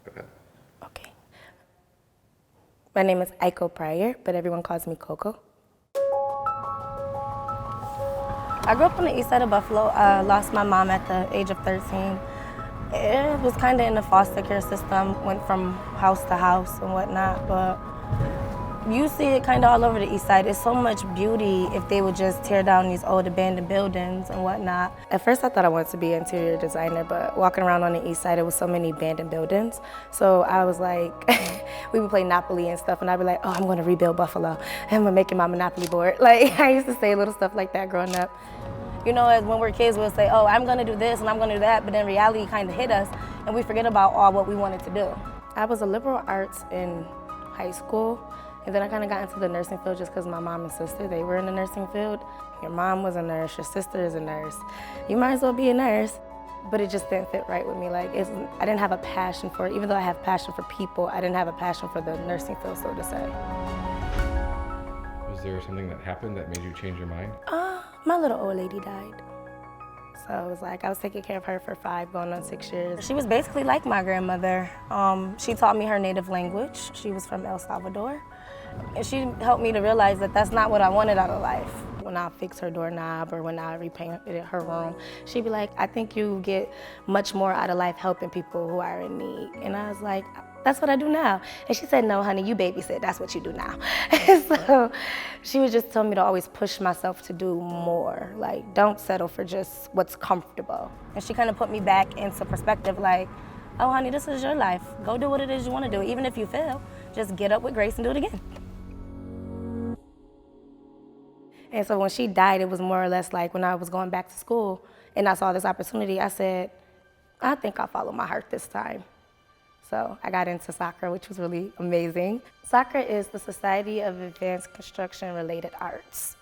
Go ahead. Okay. My name is Aiko Pryor, but everyone calls me Coco. I grew up on the east side of Buffalo. I lost my mom at the age of 13. It was kind of in the foster care system, went from house to house and whatnot, but you see it kind of all over the east side. It's so much beauty if they would just tear down these old abandoned buildings and whatnot. At first I thought I wanted to be an interior designer, but walking around on the east side, there was so many abandoned buildings. So I was like, we would play Monopoly and stuff, and I'd be like, oh, I'm gonna rebuild Buffalo. I'm gonna make it my Monopoly board. Like, I used to say little stuff like that growing up. You know, as when we're kids, we'll say, oh, I'm gonna do this and I'm gonna do that, but then reality kind of hit us and we forget about all what we wanted to do. I was a liberal arts in high school, and then I kind of got into the nursing field just because my mom and sister, they were in the nursing field. Your mom was a nurse, your sister is a nurse. You might as well be a nurse, but it just didn't fit right with me. Like, I didn't have a passion for it. Even though I have passion for people, I didn't have a passion for the nursing field, so to say. Was there something that happened that made you change your mind? My little old lady died. So it was like, I was taking care of her for 5, going on 6 years. She was basically like my grandmother. She taught me her native language. She was from El Salvador. And she helped me to realize that that's not what I wanted out of life. When I fix her doorknob or when I repainted her room, she'd be like, I think you get much more out of life helping people who are in need. And I was like, that's what I do now. And she said, no, honey, you babysit, that's what you do now. So she would just tell me to always push myself to do more. Like, don't settle for just what's comfortable. And she kind of put me back into perspective, like, oh, honey, this is your life. Go do what it is you want to do. Even if you fail, just get up with grace and do it again. And so when she died, it was more or less like when I was going back to school and I saw this opportunity, I said, I think I'll follow my heart this time. So I got into SACRA, which was really amazing. SACRA is the Society of Advanced Construction-Related Arts.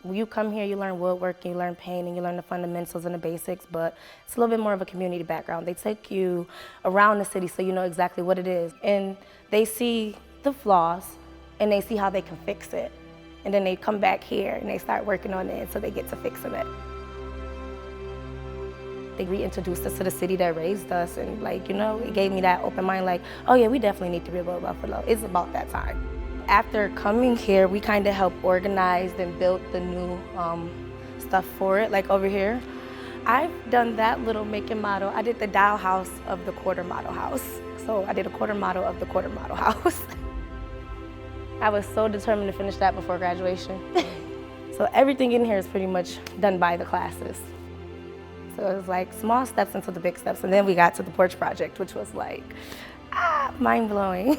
When you come here, you learn woodworking, you learn painting, you learn the fundamentals and the basics, but it's a little bit more of a community background. They take you around the city so you know exactly what it is. And they see the flaws and they see how they can fix it. And then they come back here and they start working on it until they get to fixing it. They reintroduced us to the city that raised us, and like, you know, it gave me that open mind, like, oh yeah, we definitely need to rebuild Buffalo. It's about that time. After coming here, we kind of helped organize and build the new stuff for it, like over here. I've done that little making model. I did the dial house of the quarter model house. So I did a quarter model of the quarter model house. I was so determined to finish that before graduation. So everything in here is pretty much done by the classes. So it was like small steps into the big steps. And then we got to the porch project, which was like, mind-blowing.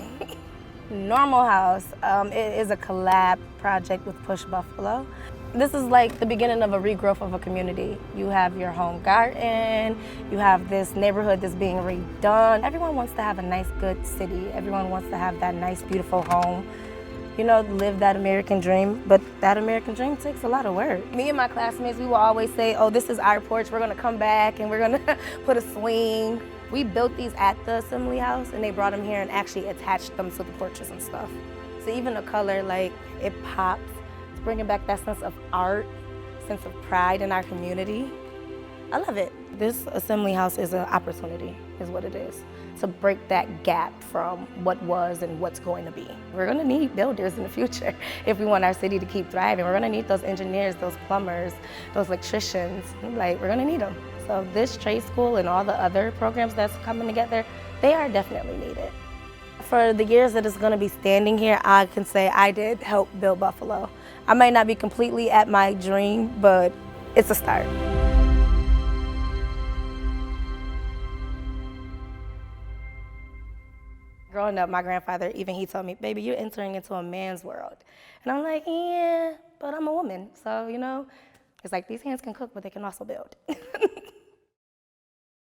Normal House, it is a collab project with Push Buffalo. This is like the beginning of a regrowth of a community. You have your home garden, you have this neighborhood that's being redone. Everyone wants to have a nice, good city. Everyone wants to have that nice, beautiful home. You know, live that American dream, but that American dream takes a lot of work. Me and my classmates, we will always say, oh, this is our porch, we're gonna come back and we're gonna put a swing. We built these at the assembly house and they brought them here and actually attached them to the porches and stuff. So even the color, like, it pops. It's bringing back that sense of art, sense of pride in our community. I love it. This assembly house is an opportunity, is what it is, to break that gap from what was and what's going to be. We're gonna need builders in the future if we want our city to keep thriving. We're gonna need those engineers, those plumbers, those electricians. Like, we're gonna need them. So this trade school and all the other programs that's coming together, they are definitely needed. For the years that it's gonna be standing here, I can say I did help build Buffalo. I might not be completely at my dream, but it's a start. Growing up, my grandfather, even he told me, baby, you're entering into a man's world. And I'm like, yeah, but I'm a woman. So, you know, it's like these hands can cook, but they can also build.